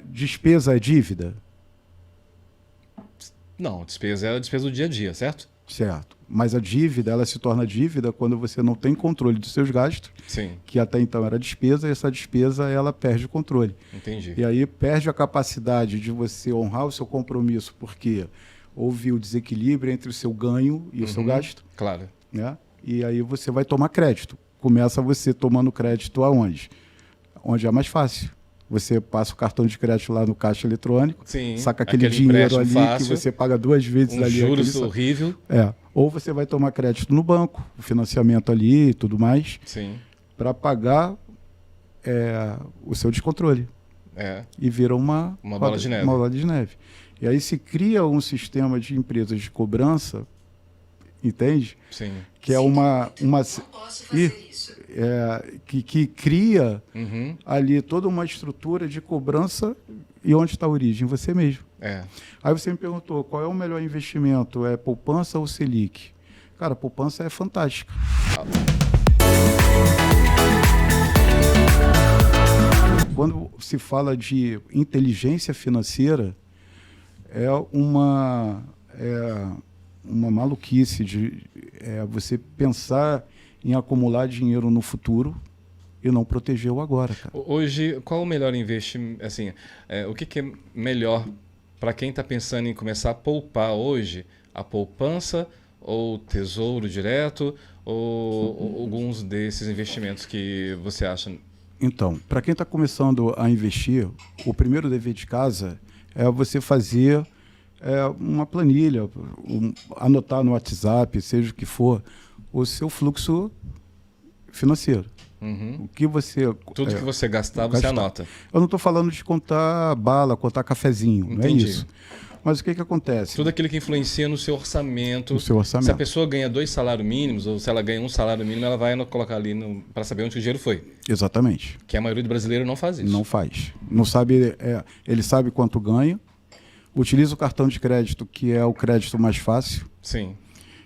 Despesa é dívida? Não, despesa é a despesa do dia a dia, certo? Certo. Mas a dívida, ela se torna dívida quando você não tem controle dos seus gastos, Sim, que até então era despesa, e essa despesa ela perde o controle. entendi. E aí perde a capacidade de você honrar o seu compromisso, porque houve o desequilíbrio entre o seu ganho e o seu gasto, Claro. né? E aí você vai tomar crédito. Começa você tomando crédito aonde? Onde é mais fácil. Você passa o cartão de crédito lá no caixa eletrônico, Sim, saca aquele aquele dinheiro empréstimo ali fácil, que você paga 2 vezes ali. Juros horrível. Ou você vai tomar crédito no banco, o financiamento ali e tudo mais, Sim, para pagar o seu descontrole. E vira uma bola de neve. Uma bola de neve. E aí se cria um sistema de empresas de cobrança, entende? sim. Que é uma Não posso fazer isso. que cria Uhum. ali toda uma estrutura de cobrança. E onde está a origem? Você mesmo. Aí você me perguntou, qual é o melhor investimento? É poupança ou Selic? Cara, poupança é fantástica. Quando se fala de inteligência financeira, é uma maluquice de você pensar em acumular dinheiro no futuro e não proteger o agora, cara. Hoje, qual o melhor investimento? Assim, o que é melhor para quem está pensando em começar a poupar hoje? A poupança ou tesouro direto ou alguns desses investimentos que você acha? Então, para quem está começando a investir, o primeiro dever de casa é você fazer uma planilha, anotar no WhatsApp, seja o que for, o seu fluxo financeiro. O que você... Tudo que você gastar, você anota. Eu não estou falando de contar bala, contar cafezinho, Entendi. não é isso. Mas o que acontece? Tudo aquilo que influencia no seu orçamento. No seu orçamento. Se a pessoa ganha 2 salários mínimos, ou se ela ganha 1 salário mínimo, ela vai colocar ali para saber onde o dinheiro foi. Exatamente. Que a maioria do brasileiro não faz isso. Não faz. Não sabe, ele sabe quanto ganha, utiliza o cartão de crédito, que é o crédito mais fácil. Sim.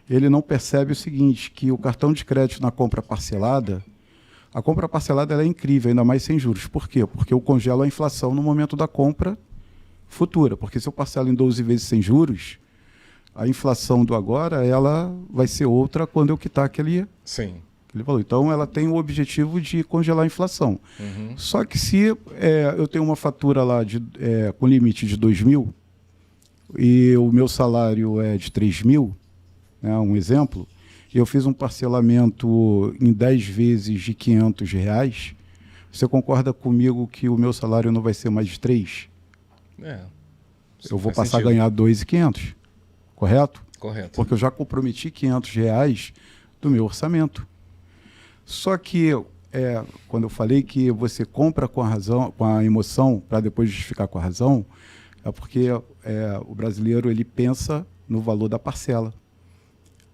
Ele não percebe o seguinte, que o cartão de crédito na compra parcelada, a compra parcelada ela é incrível, ainda mais sem juros. Por quê? Porque eu congelo a inflação no momento da compra futura. Porque se eu parcelo em 12 vezes sem juros, a inflação do agora ela vai ser outra quando eu quitar aquele valor. Então, ela tem o objetivo de congelar a inflação. Só que se eu tenho uma fatura lá com limite de 2.000 e o meu salário é de 3.000, né, um exemplo, e eu fiz um parcelamento em 10 vezes de R$500, você concorda comigo que o meu salário não vai ser mais de 3? Eu vou passar a ganhar 2.500, correto? Correto. Porque eu já comprometi R$500 do meu orçamento. Só que quando eu falei que você compra com a razão, com a emoção, para depois justificar com a razão, é porque o brasileiro ele pensa no valor da parcela.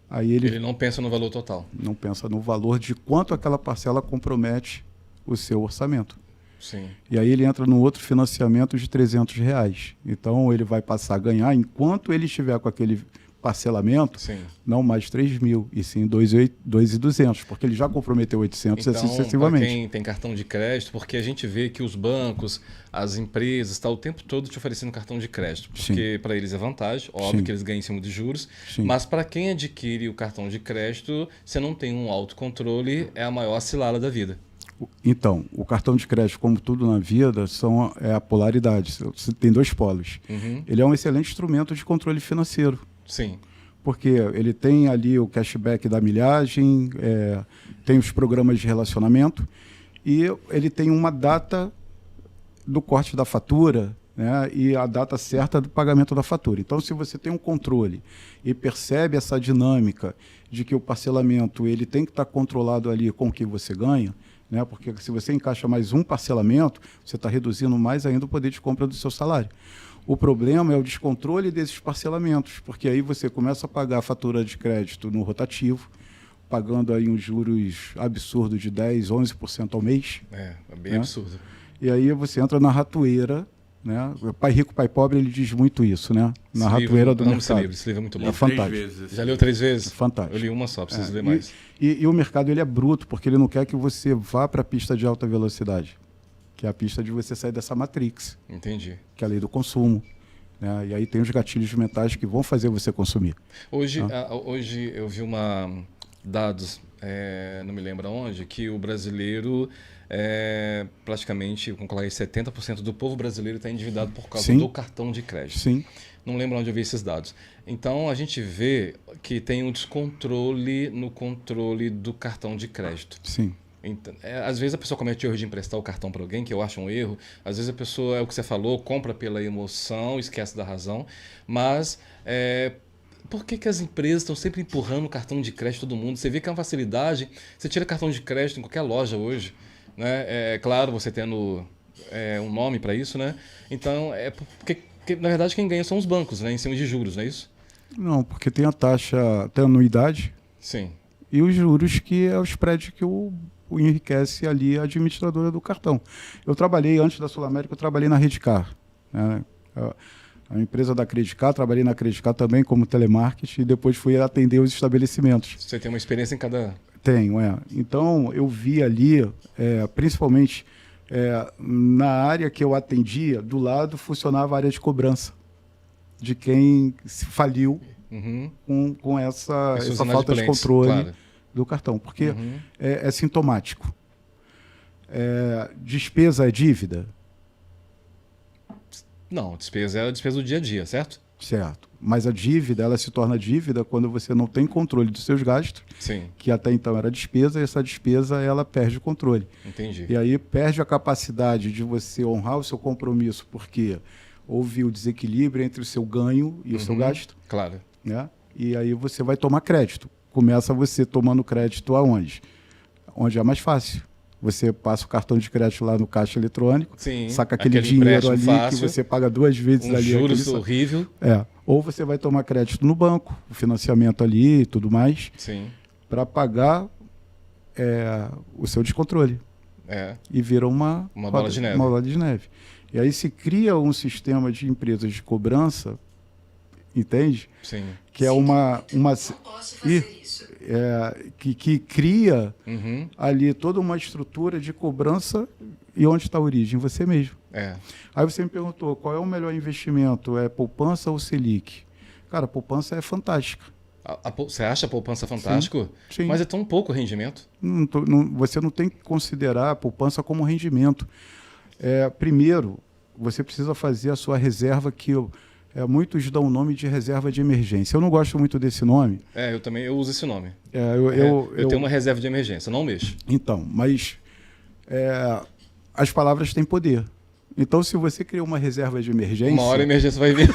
Aí ele não pensa no valor total. Não pensa no valor de quanto aquela parcela compromete o seu orçamento. Sim. E aí ele entra no outro financiamento de R$300. Então ele vai passar a ganhar, enquanto ele estiver com aquele parcelamento, não mais 3.000, e sim 2.200, porque ele já comprometeu 800 então, sucessivamente. Para quem tem cartão de crédito, porque a gente vê que os bancos, as empresas, estão o tempo todo te oferecendo cartão de crédito, porque para eles é vantagem, óbvio que eles ganham em cima de juros, mas para quem adquire o cartão de crédito, você não tem um autocontrole, é a maior cilada da vida. Então, o cartão de crédito, como tudo na vida, é a polaridade. Você tem 2 polos. Ele é um excelente instrumento de controle financeiro. Sim. Porque ele tem ali o cashback da milhagem, tem os programas de relacionamento e ele tem uma data do corte da fatura, né, e a data certa do pagamento da fatura. Então, se você tem um controle e percebe essa dinâmica de que o parcelamento ele tem que estar controlado ali com o que você ganha, né, porque se você encaixa mais um parcelamento, você está reduzindo mais ainda o poder de compra do seu salário. O problema é o descontrole desses parcelamentos, porque aí você começa a pagar a fatura de crédito no rotativo, pagando aí uns juros absurdos de 10%, 11% ao mês. É bem absurdo. E aí você entra na ratoeira, né? O Pai Rico, Pai Pobre, ele diz muito isso, né? Na ratoeira do mercado. Esse livro é muito bom. É fantástico. Já leu 3 vezes? É fantástico. Eu li uma só, preciso ler mais. E o mercado ele é bruto, porque ele não quer que você vá para a pista de alta velocidade. que é a pista de você sair dessa matrix. Entendi. Que é a lei do consumo. Né? E aí tem os gatilhos mentais que vão fazer você consumir. Hoje eu vi dados, não me lembro onde, que o brasileiro, praticamente, vamos colocar aí, 70% do povo brasileiro está endividado por causa do cartão de crédito. Sim. Não lembro onde eu vi esses dados. Então, a gente vê que tem um descontrole no controle do cartão de crédito. Sim. Então, às vezes a pessoa comete o erro de emprestar o cartão para alguém, que eu acho um erro. Às vezes a pessoa, é o que você falou, compra pela emoção, esquece da razão. Mas por que as empresas estão sempre empurrando o cartão de crédito todo mundo? Você vê que é uma facilidade. Você tira cartão de crédito em qualquer loja hoje. Né? É claro, você tendo um nome para isso. Né? Então, porque na verdade quem ganha são os bancos, né? Em cima de juros, não é isso? Não, porque tem a taxa, tem a anuidade. Sim. E os juros, que é o spread que o enriquece ali a administradora do cartão. Eu trabalhei, antes da Sul América, eu trabalhei na Redcar. Né? A empresa da Credicar, trabalhei na Credicar também como telemarketing e depois fui atender os estabelecimentos. Você tem uma experiência em cada... Tenho, Então, eu vi ali, principalmente na área que eu atendia, do lado funcionava a área de cobrança de quem se faliu com essa falta de controle do cartão, porque é sintomático. Despesa é dívida? Não, despesa é a despesa do dia a dia, certo? Certo. Mas a dívida, ela se torna dívida quando você não tem controle dos seus gastos, Sim. que até então era despesa, e essa despesa ela perde o controle. Entendi. E aí perde a capacidade de você honrar o seu compromisso, porque houve o desequilíbrio entre o seu ganho e o seu gasto. Claro. Né? E aí você vai tomar crédito. Começa você tomando crédito aonde? Onde é mais fácil. Você passa o cartão de crédito lá no caixa eletrônico, sim, saca aquele dinheiro ali fácil, que você paga 2 vezes ali. Juros horrível. Ou você vai tomar crédito no banco, o financiamento ali e tudo mais, para pagar o seu descontrole. E vira uma bola de neve. Uma bola de neve. E aí se cria um sistema de empresas de cobrança, entende? Sim. Que é uma isso. que cria ali toda uma estrutura de cobrança. E onde está a origem? Você mesmo. Aí você me perguntou, qual é o melhor investimento? É poupança ou Selic? Cara, a poupança é fantástica. Você acha a poupança fantástico? Sim. Mas é tão pouco rendimento. Você não tem que considerar a poupança como rendimento. Primeiro, você precisa fazer a sua reserva, que muitos dão o nome de reserva de emergência. Eu não gosto muito desse nome. Eu uso esse nome. Eu tenho uma reserva de emergência, não mexo. Então, mas as palavras têm poder. Então, se você cria uma reserva de emergência... Uma hora a emergência vai vir.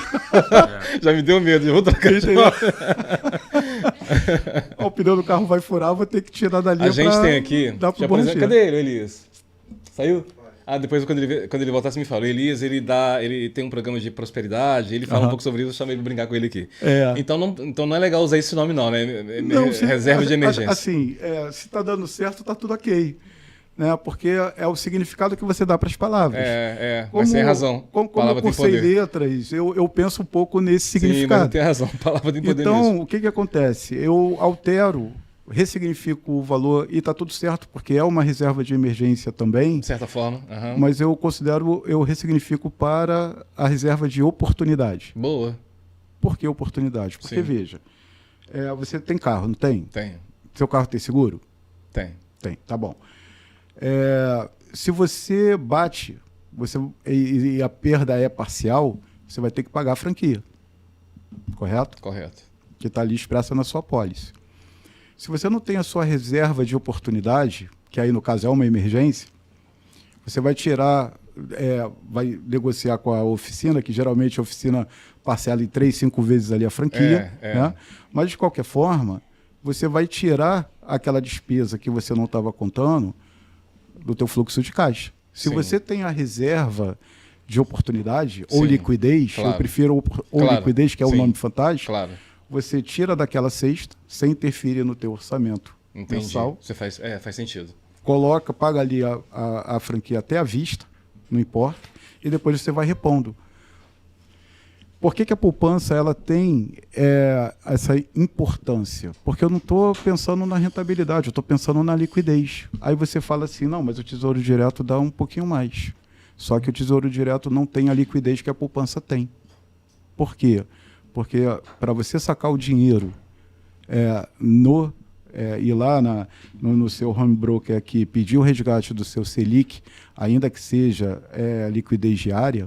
Já me deu medo, eu vou trocar de nome. O pneu do carro vai furar, eu vou ter que tirar dali. A gente tem aqui... Cadê ele, Elias? Saiu? Depois quando ele voltar, você me fala. O Elias, ele tem um programa de prosperidade, ele fala um pouco sobre isso, eu chamei ele pra brincar com ele aqui. Então não é legal usar esse nome não, né? Reserva de emergência. Assim, se tá dando certo, tá tudo ok. Né? Porque é o significado que você dá para as palavras. Mas tem razão. Como eu cursei letras, eu penso um pouco nesse significado. Sim, mas tem razão. A palavra tem poder então, mesmo. O que acontece? Eu altero, ressignifico o valor e está tudo certo, porque é uma reserva de emergência também. De certa forma. Mas eu ressignifico para a reserva de oportunidade. Boa. Por que oportunidade? Porque, veja, você tem carro, não tem? Tem. Seu carro tem seguro? Tem. Tem, tá bom. Se você bate e a perda é parcial, você vai ter que pagar a franquia. Correto? Correto. Que está ali expressa na sua pólice. Se você não tem a sua reserva de oportunidade, que aí no caso é uma emergência, você vai tirar, vai negociar com a oficina, que geralmente a oficina parcela em 3, 5 vezes ali a franquia. Né? Mas de qualquer forma, você vai tirar aquela despesa que você não estava contando do teu fluxo de caixa. Se você tem a reserva de oportunidade ou liquidez, eu prefiro liquidez, que é o nome fantástico, você tira daquela cesta sem interferir no teu orçamento mensal. Você faz sentido. Coloca, paga ali a franquia até à vista, não importa, e depois você vai repondo. Por que a poupança ela tem essa importância? Porque eu não estou pensando na rentabilidade, eu estou pensando na liquidez. Aí você fala assim, não, mas o Tesouro Direto dá um pouquinho mais. Só que o Tesouro Direto não tem a liquidez que a poupança tem. Por quê? Porque para você sacar o dinheiro ir lá no seu home broker aqui, pedir o resgate do seu Selic, ainda que seja liquidez diária,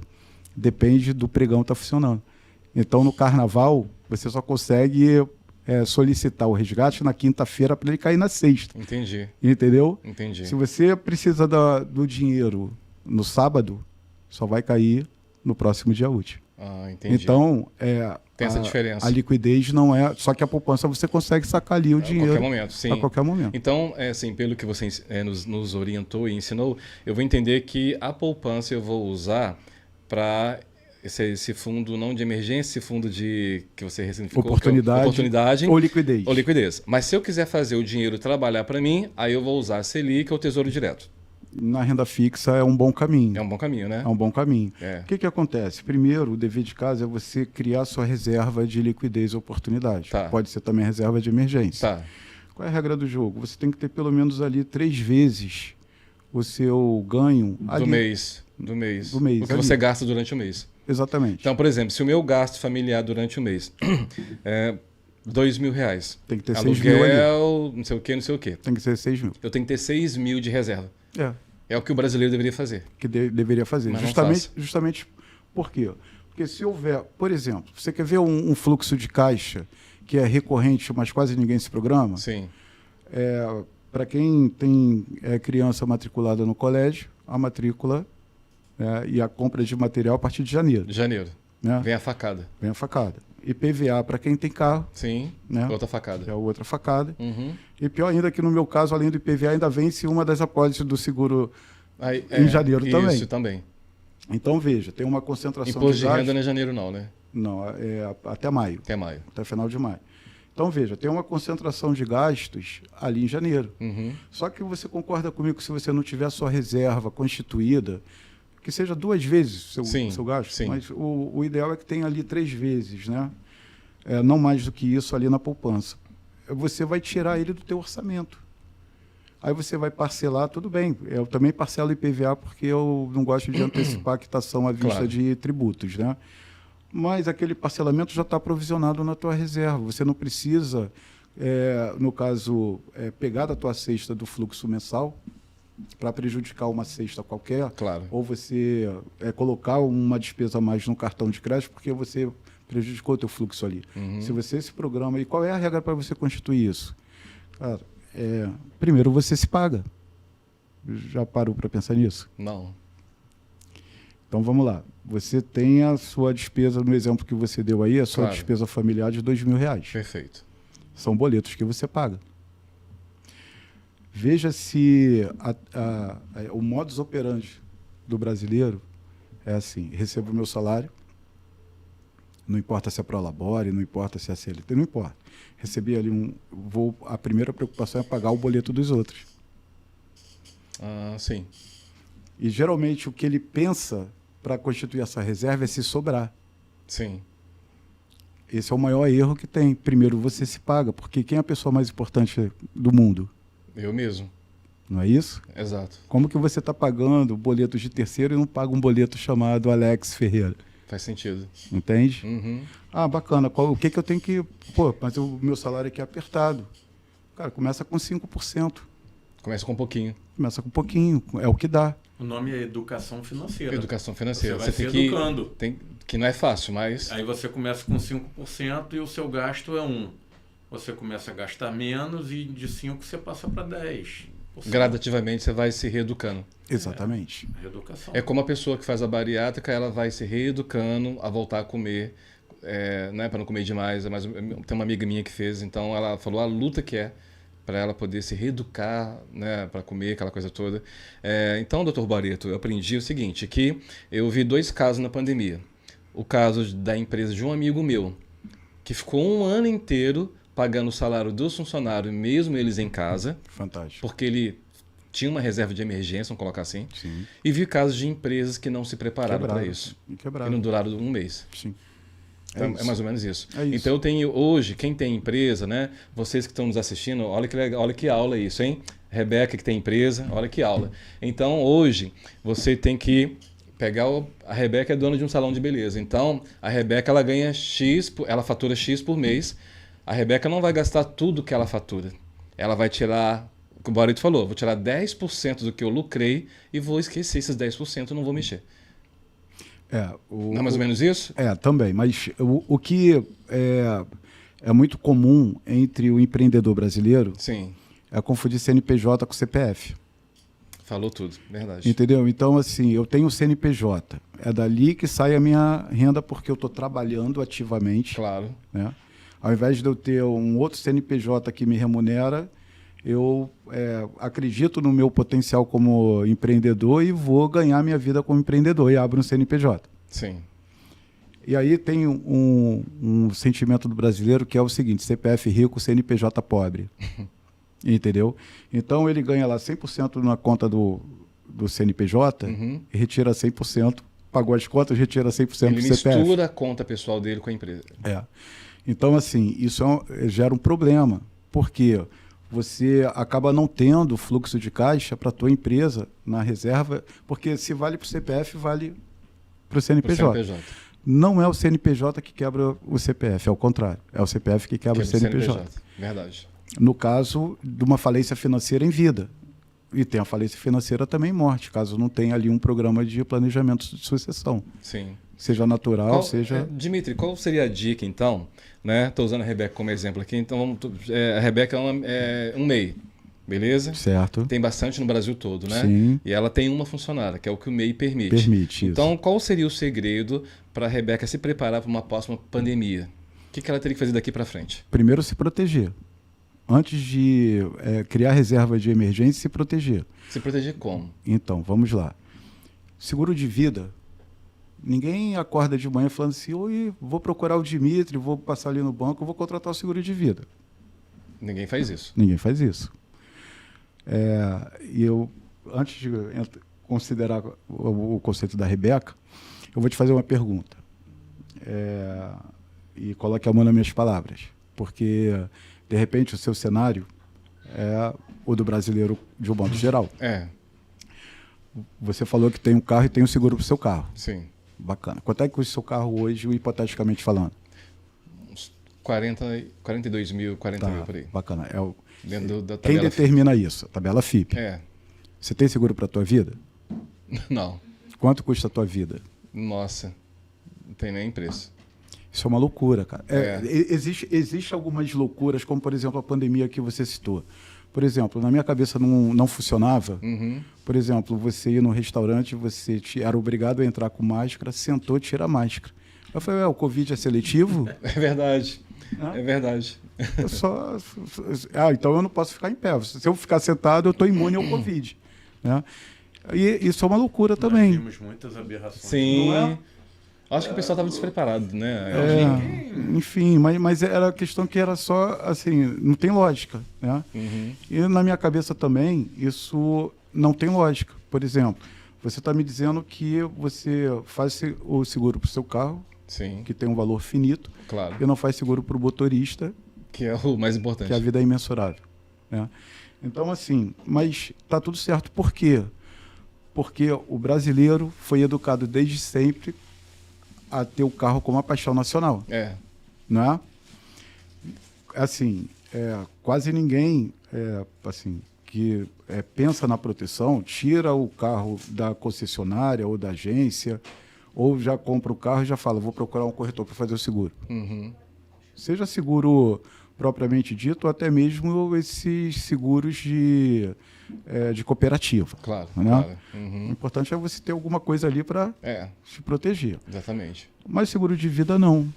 depende do pregão estar funcionando. Então, no carnaval, você só consegue solicitar o resgate na quinta-feira para ele cair na sexta. Entendi. Entendeu? Entendi. Se você precisa do dinheiro no sábado, só vai cair no próximo dia útil. Ah, entendi. Então, tem essa diferença. A liquidez não é... Só que a poupança você consegue sacar ali o dinheiro. A qualquer momento, sim. A qualquer momento. Então, assim, pelo que você nos orientou e ensinou, eu vou entender que a poupança eu vou usar para esse fundo não de emergência, esse fundo de que você ressignificou, oportunidade ou liquidez. Ou liquidez. Mas se eu quiser fazer o dinheiro trabalhar para mim, aí eu vou usar a Selic ou o Tesouro Direto. Na renda fixa é um bom caminho. É um bom caminho, né? É um bom caminho. É. O que acontece? Primeiro, o dever de casa é você criar sua reserva de liquidez ou oportunidade. Tá. Pode ser também reserva de emergência. Tá. Qual é a regra do jogo? Você tem que ter pelo menos ali 3 vezes o seu ganho do mês. Do mês. Do mês. O que você gasta durante o mês. Exatamente. Então, por exemplo, se o meu gasto familiar durante o mês é R$2.000. Tem que ter aluguel, 6 mil ali. não sei o quê, não sei o quê. Tem que ser 6 mil. Eu tenho que ter 6 mil de reserva. É o que o brasileiro deveria fazer. Que deveria fazer. Mas justamente por quê? Porque se houver, por exemplo, você quer ver um fluxo de caixa que é recorrente, mas quase ninguém se programa? Sim. Para quem tem criança matriculada no colégio, a matrícula e a compra de material a partir de janeiro. Janeiro. Né? Vem a facada. Vem a facada. IPVA para quem tem carro. Sim, né? Outra facada. É outra facada. Uhum. E pior ainda que no meu caso, além do IPVA, ainda vence uma das apólices do seguro em janeiro também. Isso também. Então, veja, tem uma concentração Imposto de renda não é janeiro não, né? Não, até maio. Até maio. Até final de maio. Então, veja, tem uma concentração de gastos ali em janeiro. Uhum. Só que você concorda comigo que se você não tiver a sua reserva constituída, que seja 2 vezes o seu gasto, sim. Mas o ideal é que tenha ali 3 vezes, né? Não mais do que isso ali na poupança. Você vai tirar ele do teu orçamento. Aí você vai parcelar, tudo bem. Eu também parcelo IPVA porque eu não gosto de antecipar a quitação à vista de tributos, né? Mas aquele parcelamento já está provisionado na tua reserva. Você não precisa, no caso, pegar da tua cesta do fluxo mensal para prejudicar uma cesta qualquer, ou você colocar uma despesa a mais no cartão de crédito porque você prejudicou o teu fluxo ali. Uhum. Se você se programa, e qual é a regra para você constituir isso? Cara, primeiro você se paga. Já parou para pensar nisso? Não. Então vamos lá. Você tem a sua despesa, no exemplo que você deu aí, a sua despesa familiar de R$2.000. Perfeito. São boletos que você paga. Veja se o modus operandi do brasileiro é assim: recebo o meu salário, não importa se é Prolabore, não importa se é CLT, não importa. Recebi ali a primeira preocupação é pagar o boleto dos outros. Sim. E geralmente o que ele pensa para constituir essa reserva é se sobrar. Sim. Esse é o maior erro que tem. Primeiro você se paga, porque quem é a pessoa mais importante do mundo? Eu mesmo. Não é isso? Exato. Como que você está pagando boletos de terceiro e não paga um boleto chamado Alex Ferreira? Faz sentido. Entende? Uhum. Bacana. O que eu tenho que... mas o meu salário aqui é apertado. Cara, começa com 5%. Começa com um pouquinho. Começa com um pouquinho. É o que dá. O nome é educação financeira. Educação financeira. Você vai se educando. Que não é fácil, mas... Aí você começa com 5% e o seu gasto é 1%. Você começa a gastar menos e de 5% você passa para 10%. Gradativamente você vai se reeducando. Exatamente. Reeducação. É como a pessoa que faz a bariátrica, ela vai se reeducando a voltar a comer, não é para não comer demais, mas tem uma amiga minha que fez, então ela falou a luta que é para ela poder se reeducar, né, para comer, aquela coisa toda. Então, doutor Barreto, eu aprendi o seguinte, que eu vi 2 casos na pandemia. O caso da empresa de um amigo meu, que ficou 1 ano inteiro pagando o salário dos funcionários, mesmo eles em casa. Fantástico. Porque ele tinha uma reserva de emergência, vamos colocar assim. Sim. E vi casos de empresas que não se prepararam para isso. Quebraram. E não duraram 1 mês. Sim. É mais ou menos isso. É isso. Então eu tenho hoje, quem tem empresa, né? Vocês que estão nos assistindo, olha que legal, olha que aula isso, hein? Rebeca que tem empresa, olha que aula. Então hoje você tem que pegar a Rebeca é dona de um salão de beleza. Então a Rebeca ela ganha X, ela fatura X por mês. A Rebeca não vai gastar tudo que ela fatura. Ela vai tirar, como o Barreto falou, vou tirar 10% do que eu lucrei e vou esquecer esses 10%, não vou mexer. Não é mais ou menos isso? Também. Mas o que é muito comum entre o empreendedor brasileiro Sim. é confundir CNPJ com CPF. Falou tudo, verdade. Entendeu? Então, assim, eu tenho o CNPJ. É dali que sai a minha renda porque eu estou trabalhando ativamente. Claro. Né? Ao invés de eu ter um outro CNPJ que me remunera, eu acredito no meu potencial como empreendedor e vou ganhar minha vida como empreendedor e abro um CNPJ. Sim. E aí tem um sentimento do brasileiro que é o seguinte: CPF rico, CNPJ pobre. Entendeu? Então ele ganha lá 100% na conta do CNPJ e retira 100%, pagou as contas, retira 100% do CPF. Ele mistura a conta pessoal dele com a empresa. Então, assim, isso gera um problema. Por quê? Você acaba não tendo fluxo de caixa para a tua empresa na reserva, porque se vale para o CPF, vale para o CNPJ. Não é o CNPJ que quebra o CPF, é o contrário. É o CPF que quebra o CNPJ. Verdade. No caso de uma falência financeira em vida. E tem a falência financeira também em morte, caso não tenha ali um programa de planejamento de sucessão. Sim. Seja natural, seja... Dimitri, qual seria a dica, então? Estou usando a Rebeca como exemplo aqui. Então, a Rebeca é um MEI, beleza? Certo. Tem bastante no Brasil todo, né? Sim. E ela tem uma funcionária, que é o que o MEI permite. Permite, então, isso. qual seria o segredo para a Rebeca se preparar para uma próxima pandemia? O que ela teria que fazer daqui para frente? Primeiro, se proteger. Antes de criar reserva de emergência, se proteger. Se proteger como? Então, vamos lá. Seguro de vida. Ninguém acorda de manhã falando assim: oi, vou procurar o Dimitri, vou passar ali no banco, vou contratar o seguro de vida. Ninguém faz isso. Ninguém faz isso. E eu, antes de considerar o conceito da Rebeca, eu vou te fazer uma pergunta. E coloque a mão nas minhas palavras. Porque, de repente, o seu cenário é o do brasileiro de um modo geral. Você falou que tem um carro e tem um seguro para o seu carro. Sim. Bacana. Quanto é que custa o seu carro hoje, hipoteticamente falando? Uns 42 mil, 40 mil por aí. Bacana. Dentro da Quem tabela determina isso? A tabela FIP. Você tem seguro para a tua vida? Não. Quanto custa a tua vida? Nossa, não tem nem preço. Isso é uma loucura, cara. Existe algumas loucuras, como, por exemplo, a pandemia que você citou. Por exemplo, na minha cabeça não funcionava. Por exemplo, você ir no restaurante, você era obrigado a entrar com máscara, sentou, tira a máscara. Eu falei, o Covid é seletivo? É verdade. É verdade. Então eu não posso ficar em pé. Se eu ficar sentado, eu estou imune ao Covid. Né? E isso é uma loucura também. Nós vimos muitas aberrações. Sim. Não é? Acho que o pessoal estava despreparado, né? Enfim, mas era a questão que era só, assim, não tem lógica, né? E na minha cabeça também, isso não tem lógica. Por exemplo, você está me dizendo que você faz o seguro para o seu carro, Sim. que tem um valor finito, claro. E não faz seguro para o motorista, que é o mais importante. Que a vida é imensurável, né? Então, assim, mas está tudo certo. Por quê? Porque o brasileiro foi educado desde sempre a ter o carro como uma paixão nacional. Né? Assim, quase ninguém assim, que pensa na proteção, tira o carro da concessionária ou da agência, ou já compra o carro e já fala, vou procurar um corretor para fazer o seguro. Seja seguro propriamente dito, ou até mesmo esses seguros de cooperativa. Claro, né? claro. O importante é você ter alguma coisa ali para se proteger. Exatamente. Mas seguro de vida não.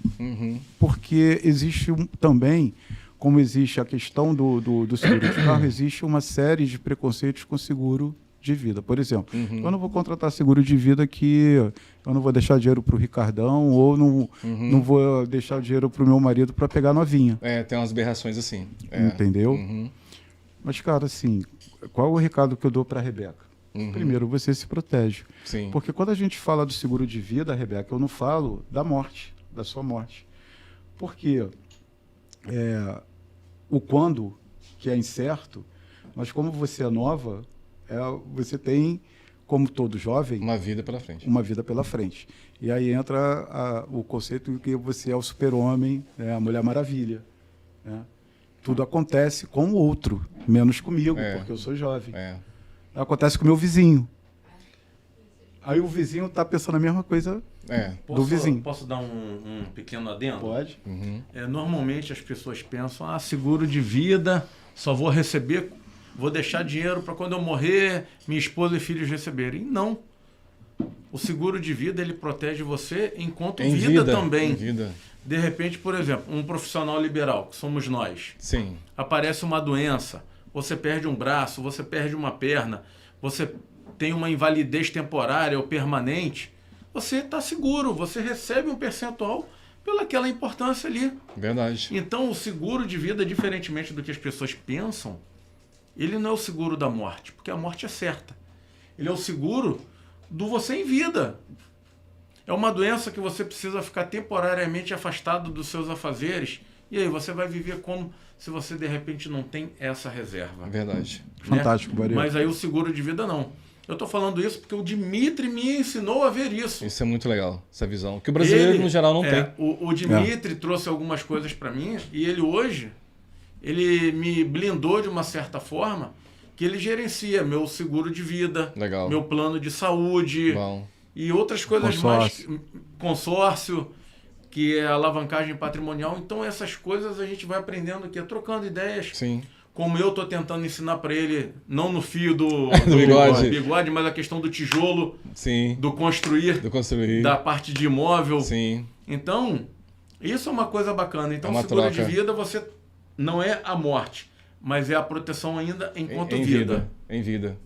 Porque existe também, como existe a questão do seguro de carro, existe uma série de preconceitos com seguro de vida. Por exemplo, eu não vou contratar seguro de vida que eu não vou deixar dinheiro para o Ricardão ou não vou deixar dinheiro para o meu marido para pegar novinha. Tem umas aberrações assim. Entendeu? Mas, cara, assim, qual é o recado que eu dou para a Rebeca? Primeiro, você se protege. Sim. Porque quando a gente fala do seguro de vida, Rebeca, eu não falo da morte. da sua morte. Porque o quando, que é incerto, mas como você é nova, você tem, como todo jovem... Uma vida pela frente. Uma vida pela frente. E aí entra o conceito de que você é o super-homem, a Mulher Maravilha. Né? Tudo acontece com o outro, menos comigo, porque eu sou jovem. Acontece com o meu vizinho. Aí o vizinho está pensando a mesma coisa do vizinho. Posso dar um pequeno adendo? Pode. Normalmente as pessoas pensam, seguro de vida, só vou receber, vou deixar dinheiro para quando eu morrer, minha esposa e filhos receberem. Não. O seguro de vida, ele protege você enquanto vida também. Em vida. De repente, por exemplo, um profissional liberal, que somos nós. Sim. Aparece uma doença, você perde um braço, você perde uma perna, você tem uma invalidez temporária ou permanente, você está seguro, você recebe um percentual pelaquela importância ali. Verdade. Então, o seguro de vida, diferentemente do que as pessoas pensam, ele não é o seguro da morte, porque a morte é certa. Ele é o seguro do você em vida. É uma doença que você precisa ficar temporariamente afastado dos seus afazeres, e aí você vai viver como se você, de repente, não tem essa reserva. Verdade. Né? Fantástico, Maria. Mas aí o seguro de vida não. Eu estou falando isso porque o Dimitri me ensinou a ver isso. Isso é muito legal, essa visão. Que o brasileiro, no geral, não tem. O Dimitri trouxe algumas coisas para mim e ele hoje, ele me blindou de uma certa forma que ele gerencia meu seguro de vida, legal. Meu plano de saúde e outras coisas mais. Consórcio, que é alavancagem patrimonial. Então essas coisas a gente vai aprendendo aqui, trocando ideias. Sim. Como eu estou tentando ensinar para ele, não no fio do bigode, mas a questão do tijolo, sim. do construir, da parte de imóvel. Sim. Então, isso é uma coisa bacana. Então, seguro de vida, você não é a morte, mas é a proteção ainda enquanto vida. Em vida.